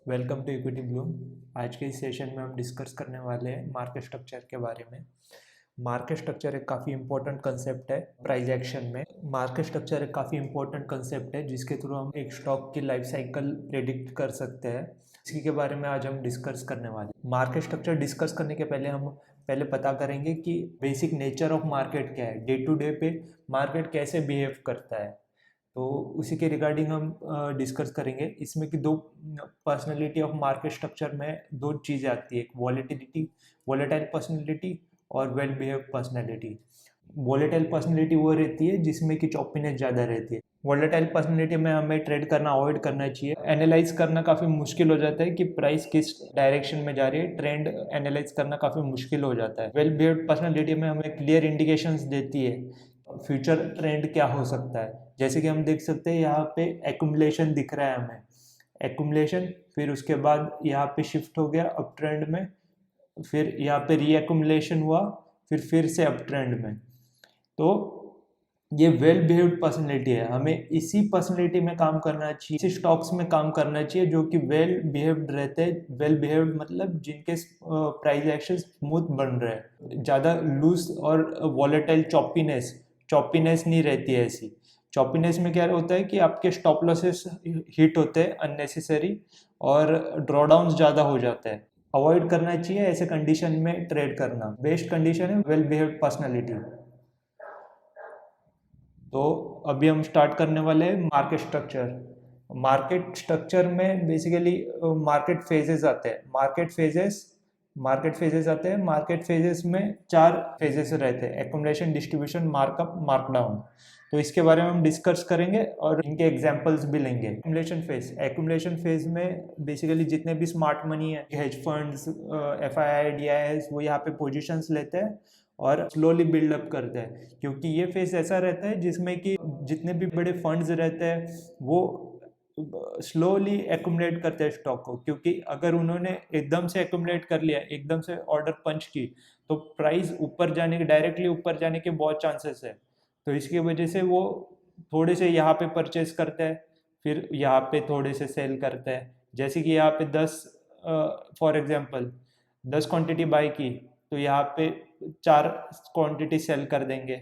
Welcome to equity Bloom. आज के इस सेशन में हम डिस्कस करने वाले हैं मार्केट स्ट्रक्चर के बारे में। मार्केट स्ट्रक्चर एक काफ़ी इंपॉर्टेंट कंसेप्ट है प्राइस एक्शन में। मार्केट स्ट्रक्चर एक काफ़ी इंपॉर्टेंट कंसेप्ट है जिसके थ्रू हम एक स्टॉक की लाइफ साइकिल प्रेडिक्ट कर सकते हैं। इसी के बारे में आज हम डिस्कस करने वाले हैं। मार्केट स्ट्रक्चर डिस्कस करने के पहले हम पता करेंगे कि बेसिक नेचर ऑफ मार्केट क्या है, डे टू डे पे मार्केट कैसे बिहेव करता है। तो उसी के रिगार्डिंग हम डिस्कस करेंगे। इसमें कि दो पर्सनैलिटी ऑफ मार्केट स्ट्रक्चर में दो चीज़ें आती है, एक वॉलेटाइल पर्सनैलिटी और well behave personality. Volatile personality वो रहती है जिसमें कि चॉपीनेस ज़्यादा रहती है। वॉलेटाइल पर्सनैलिटी में हमें ट्रेड करना अवॉइड करना चाहिए। एनालाइज करना काफ़ी मुश्किल हो जाता है कि प्राइस किस डायरेक्शन में जा रही है, ट्रेंड एनालाइज करना काफ़ी मुश्किल हो जाता है। वेल बिहेव्ड पर्सनैलिटी में हमें क्लियर इंडिकेशंस देती है फ्यूचर ट्रेंड क्या हो सकता है। जैसे कि हम देख सकते हैं यहाँ पे एक्यूमुलेशन दिख रहा है हमें, एक्यूमुलेशन, फिर उसके बाद यहाँ पे शिफ्ट हो गया अप ट्रेंड में, फिर यहाँ पे री एक्यूमुलेशन हुआ, फिर से अप ट्रेंड में। तो ये वेल बिहेव्ड पर्सनैलिटी है। हमें इसी पर्सनैलिटी में काम करना चाहिए, इसी स्टॉक्स में काम करना चाहिए जो कि वेल बिहेव्ड रहते हैं। वेल बिहेव्ड मतलब जिनके प्राइस एक्शन स्मूथ बन रहे हैं, ज़्यादा लूज और वॉलेटाइल चॉपीनेस नहीं रहती है। ऐसी चॉपीनेस में क्या होता है कि आपके स्टॉप लॉसेस हिट होते हैं अननेसेसरी और ड्रॉडाउन ज़्यादा हो जाता है। अवॉइड करना चाहिए ऐसे कंडीशन में ट्रेड करना। बेस्ट कंडीशन है वेल बिहेव्ड पर्सनैलिटी। तो अभी हम स्टार्ट करने वाले हैं मार्केट स्ट्रक्चर। मार्केट स्ट्रक्चर में बेसिकली मार्केट फेजेस आते हैं। मार्केट फेजेस में 4 फेजेस रहते हैं: एक्यूमुलेशन, डिस्ट्रीब्यूशन, मार्कअप, मार्कडाउन। तो इसके बारे में हम डिस्कस करेंगे और इनके एग्जांपल्स भी लेंगे। एक्यूमुलेशन फेज में बेसिकली जितने भी स्मार्ट मनी है, हेज फंड्स, एफआईआई, डीआईएस, वो यहाँ पे पोजीशंस लेते हैं और स्लोली बिल्डअप करते हैं। क्योंकि ये फेज ऐसा रहता है जिसमें कि जितने भी बड़े फंड्स रहते हैं वो स्लोली एक्यूमुलेट करते हैं स्टॉक को। क्योंकि अगर उन्होंने एकदम से एक्यूमुलेट कर लिया, एकदम से ऑर्डर पंच की, तो प्राइस ऊपर जाने के, डायरेक्टली ऊपर जाने के बहुत चांसेस है। तो इसकी वजह से वो थोड़े से यहाँ पे परचेज करते हैं, फिर यहाँ पे थोड़े से सेल करते हैं। जैसे कि यहाँ पे 10 फॉर एग्जांपल 10 क्वांटिटी बाई की, तो यहाँ पे 4 क्वांटिटी सेल कर देंगे।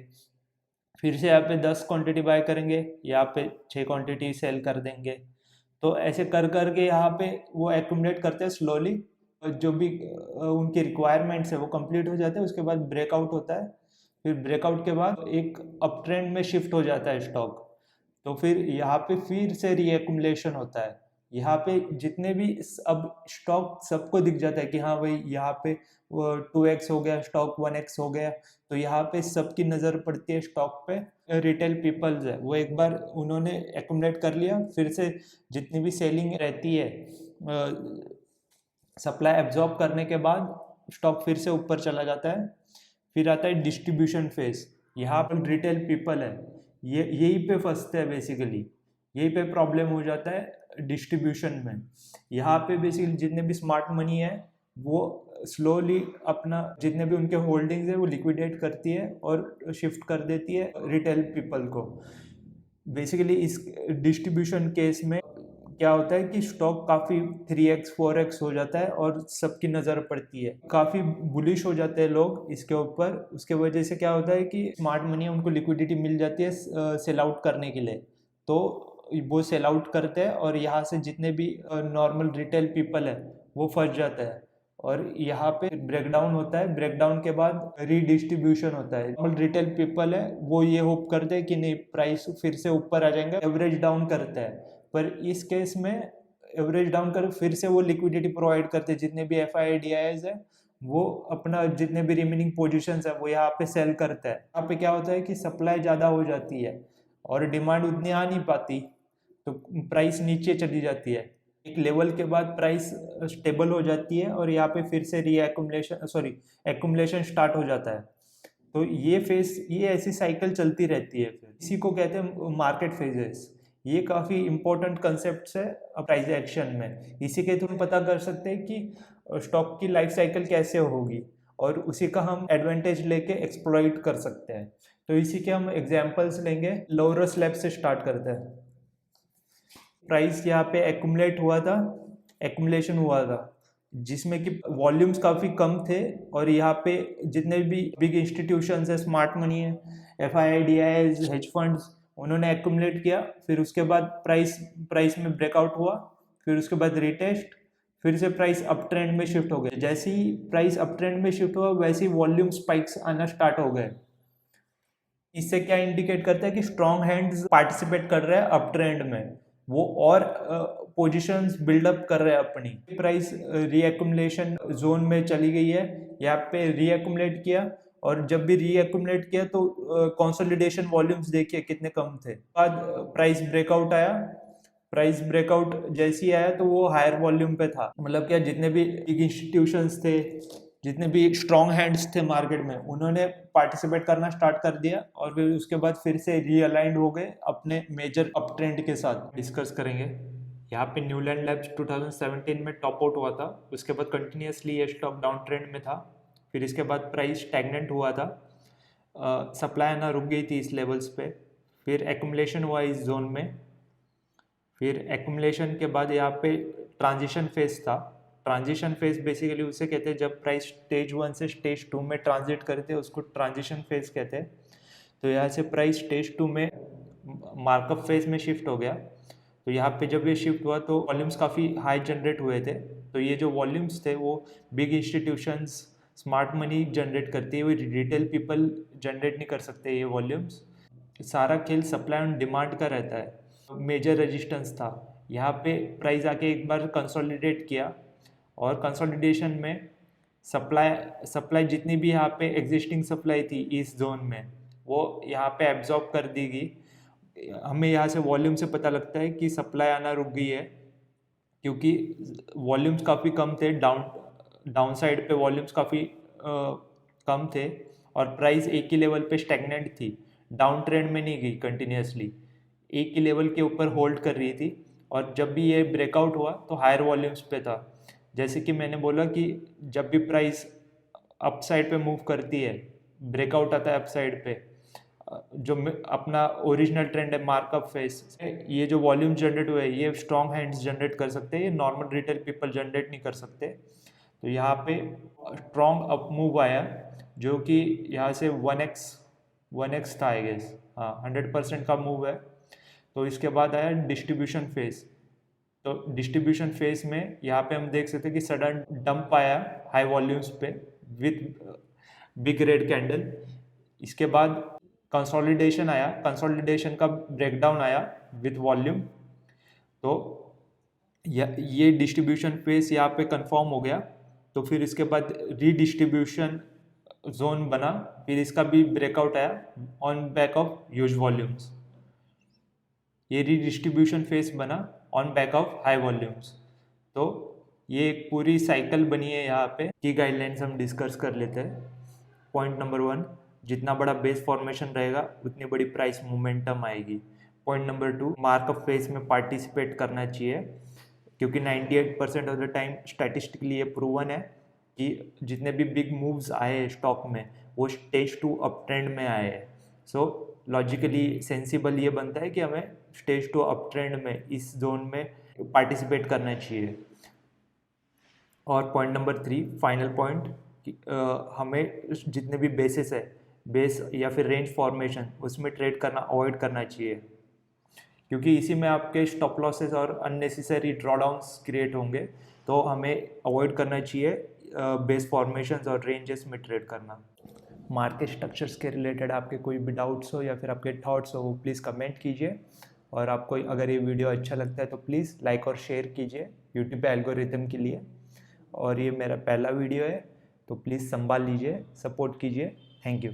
फिर से यहाँ पे 10 क्वांटिटी बाय करेंगे, यहाँ पे 6 क्वांटिटी सेल कर देंगे। तो ऐसे कर करके यहाँ पे वो एक्यूमुलेट करते हैं स्लोली। जो भी उनकी रिक्वायरमेंट्स है वो कंप्लीट हो जाते हैं। उसके बाद ब्रेकआउट होता है, फिर ब्रेकआउट के बाद एक अप ट्रेंड में शिफ्ट हो जाता है स्टॉक। तो फिर यहाँ पे फिर से रीएक्यूमुलेशन होता है। यहाँ पे जितने भी अब स्टॉक सबको दिख जाता है कि हाँ भाई यहाँ पे 2x हो गया, स्टॉक 1x हो गया। तो यहाँ पे सबकी नज़र पड़ती है स्टॉक पे। रिटेल पीपल्स है वो एक बार उन्होंने एक्यूमुलेट कर लिया, फिर से जितनी भी सेलिंग रहती है, सप्लाई एब्जॉर्ब करने के बाद स्टॉक फिर से ऊपर चला जाता है। फिर आता है डिस्ट्रीब्यूशन फेज। यहाँ पर रिटेल पीपल है, ये यहीं पे फंसते हैं बेसिकली, यहीं पे प्रॉब्लम हो जाता है डिस्ट्रीब्यूशन में। यहाँ पे बेसिकली जितने भी स्मार्ट मनी है वो स्लोली अपना जितने भी उनके होल्डिंग्स है वो लिक्विडेट करती है और शिफ्ट कर देती है रिटेल पीपल को। बेसिकली इस डिस्ट्रीब्यूशन केस में क्या होता है कि स्टॉक काफ़ी 3x 4x हो जाता है और सबकी नज़र पड़ती है, काफ़ी बुलिश हो जाते हैं लोग इसके ऊपर। उसके वजह से क्या होता है कि स्मार्ट मनी उनको लिक्विडिटी मिल जाती है सेल आउट करने के लिए। तो वो सेल आउट करते हैं और यहाँ से जितने भी नॉर्मल रिटेल पीपल है वो फंस जाता है और यहाँ पे ब्रेकडाउन होता है। ब्रेकडाउन के बाद रीडिस्ट्रीब्यूशन होता है। नॉर्मल रिटेल पीपल है वो ये होप करते हैं कि नहीं प्राइस फिर से ऊपर आ जाएंगे, एवरेज डाउन करता है। पर इस केस में एवरेज डाउन कर फिर से वो लिक्विडिटी प्रोवाइड करते हैं। जितने भी एफ आई डी आई है वो अपना जितने भी रिमेनिंग पोजीशंस है वो यहाँ पे सेल करता है। यहाँ पे क्या होता है कि सप्लाई ज़्यादा हो जाती है और डिमांड उतनी आ नहीं पाती, तो प्राइस नीचे चली जाती है। एक लेवल के बाद प्राइस स्टेबल हो जाती है और यहाँ पे फिर से एक्यूमुलेशन स्टार्ट हो जाता है। तो ये ऐसी साइकिल चलती रहती है। फिर इसी को कहते हैं मार्केट फेजेस। ये काफ़ी इंपॉर्टेंट कंसेप्ट है प्राइस एक्शन में। इसी के थ्रू हम पता कर सकते हैं कि स्टॉक की लाइफ साइकिल कैसे होगी और उसी का हम एडवांटेज लेके एक्सप्लॉइट कर सकते हैं। तो इसी के हम एग्जांपल्स लेंगे। लोरस लैब से स्टार्ट करते हैं। प्राइस यहाँ पे एक्यूमुलेट हुआ था, एक्यूमुलेशन हुआ था जिसमें कि वॉल्यूम्स काफ़ी कम थे और यहाँ पे जितने भी बिग इंस्टीट्यूशंस है, स्मार्ट मनी है, FII, हेज फंड्स, उन्होंने एक्यूमुलेट किया। फिर उसके बाद प्राइस में ब्रेकआउट हुआ, फिर उसके बाद रिटेस्ट, फिर से प्राइस अप ट्रेंड में शिफ्ट हो गया। जैसे ही प्राइस अप ट्रेंड में शिफ्ट हुआ वैसे ही वॉल्यूम स्पाइक्स आना स्टार्ट हो गए। इससे क्या इंडिकेट करता है कि स्ट्रॉन्ग हैंड्स पार्टिसिपेट कर रहे हैं अप ट्रेंड में, वो और पोजीशंस बिल्डअप कर रहे हैं अपनी। प्राइस रीएक्यूमुलेशन जोन में चली गई है, यहाँ पे रीएक्यूमुलेट किया और जब भी रीएक्यूमुलेट किया तो कंसोलिडेशन वॉल्यूम्स देखिए कितने कम थे। बाद प्राइस ब्रेकआउट आया, प्राइस ब्रेकआउट जैसे ही आया तो वो हायर वॉल्यूम पे था। मतलब क्या, जितने भी बिग इंस्टीट्यूशंस थे, जितने भी स्ट्रॉन्ग हैंड्स थे मार्केट में, उन्होंने पार्टिसिपेट करना स्टार्ट कर दिया और फिर उसके बाद फिर से रीअलाइंड हो गए अपने मेजर अप ट्रेंड के साथ। डिस्कस करेंगे यहाँ पे न्यूलैंड लैब्स 2017 में टॉप आउट हुआ था, उसके बाद कंटिन्यूसली ये स्टॉक डाउन ट्रेंड में था। फिर इसके बाद प्राइस स्टैग्नेंट हुआ था, सप्लाई आना रुक गई थी इस लेवल्स पे, फिर एक्यूमुलेशन हुआ इस जोन में। फिर एक्यूमुलेशन के बाद यहाँ पे ट्रांजिशन फेज था। ट्रांजिशन फेज बेसिकली उसे कहते हैं जब प्राइस स्टेज 1 से स्टेज 2 में ट्रांजिट करते हैं, उसको ट्रांजिशन फेज कहते हैं। तो यहाँ से प्राइस स्टेज 2 में मार्कअप फेज में शिफ्ट हो गया। तो यहाँ पे जब ये शिफ्ट हुआ तो वॉल्यूम्स काफ़ी हाई जनरेट हुए थे। तो ये जो वॉल्यूम्स थे वो big institutions, smart money generate करती है, वो रिटेल पीपल जनरेट नहीं कर सकते ये वॉल्यूम्स। सारा खेल सप्लाई एंड डिमांड का रहता है। मेजर रेजिस्टेंस था, यहाँ पे प्राइस आके एक बार कंसोलिडेट किया और कंसोलिडेशन में सप्लाई जितनी भी यहाँ पे एग्जिस्टिंग सप्लाई थी इस जोन में, वो यहाँ पे एब्जॉर्ब कर दी गई। हमें यहाँ से वॉल्यूम से पता लगता है कि सप्लाई आना रुक गई है, क्योंकि वॉल्यूम्स काफ़ी कम थे, डाउन साइड पे वॉल्यूम्स काफ़ी कम थे और प्राइस एक ही लेवल पे स्टैग्नेंट थी, डाउन ट्रेंड में नहीं गई, कंटिन्यूसली एक ही लेवल के ऊपर होल्ड कर रही थी। और जब भी ये ब्रेकआउट हुआ तो हायर वॉल्यूम्स पे था। जैसे कि मैंने बोला कि जब भी प्राइस अप साइड पे मूव करती है, ब्रेकआउट आता है अप साइड पे, जो अपना ओरिजिनल ट्रेंड है मार्कअप फेस, ये जो वॉल्यूम जनरेट हुए ये स्ट्रॉन्ग हैंड्स जनरेट कर सकते हैं, ये नॉर्मल रिटेल पीपल जनरेट नहीं कर सकते। तो यहाँ पे स्ट्रॉन्ग अप मूव आया जो कि यहाँ से 1x था आई गेस, हाँ 100% का मूव है। तो इसके बाद आया डिस्ट्रीब्यूशन फेज। तो डिस्ट्रीब्यूशन फेज में यहाँ पे हम देख सकते हैं कि सडन डंप आया हाई वॉल्यूम्स पे विथ बिग रेड कैंडल। इसके बाद कंसोलिडेशन आया, कंसोलिडेशन का ब्रेकडाउन आया विथ वॉल्यूम। तो ये डिस्ट्रीब्यूशन फेज यहाँ पे कंफर्म हो गया। तो फिर इसके बाद रीडिस्ट्रीब्यूशन जोन बना, फिर इसका भी ब्रेकआउट आया on back of huge volumes. ये रीडिस्ट्रीब्यूशन फेज बना on back of high volumes. तो ये एक पूरी साइकिल बनी है। यहाँ पे की गाइडलाइंस हम डिस्कस कर लेते हैं। पॉइंट नंबर 1, जितना बड़ा बेस फॉर्मेशन रहेगा उतनी बड़ी प्राइस मोमेंटम आएगी। पॉइंट नंबर 2, मार्कअप फेज में पार्टिसिपेट करना चाहिए, क्योंकि 98% ऑफ द टाइम स्टैटिस्टिकली ये प्रूवन है कि जितने भी बिग मूव्स आए स्टॉक में वो स्टेज 2 अप ट्रेंड में आए हैं। सो लॉजिकली सेंसिबल ये बनता है कि हमें स्टेज 2 अप ट्रेंड में इस जोन में पार्टिसिपेट करना चाहिए। और पॉइंट नंबर 3, फाइनल पॉइंट, हमें जितने भी बेसिस है, बेस या फिर रेंज फॉर्मेशन, उसमें ट्रेड करना अवॉइड करना चाहिए, क्योंकि इसी में आपके स्टॉप लॉसेस और अननेसेसरी ड्रॉडाउन्स क्रिएट होंगे। तो हमें अवॉइड करना चाहिए बेस फॉर्मेशंस और रेंजेस में ट्रेड करना। मार्केट स्ट्रक्चर्स के रिलेटेड आपके कोई भी डाउट्स हो या फिर आपके थॉट्स हो वो प्लीज़ कमेंट कीजिए। और आपको अगर ये वीडियो अच्छा लगता है तो प्लीज़ लाइक और शेयर कीजिए यूट्यूब पे एल्गोरिथम के लिए। और ये मेरा पहला वीडियो है तो प्लीज़ संभाल लीजिए, सपोर्ट कीजिए। Thank you.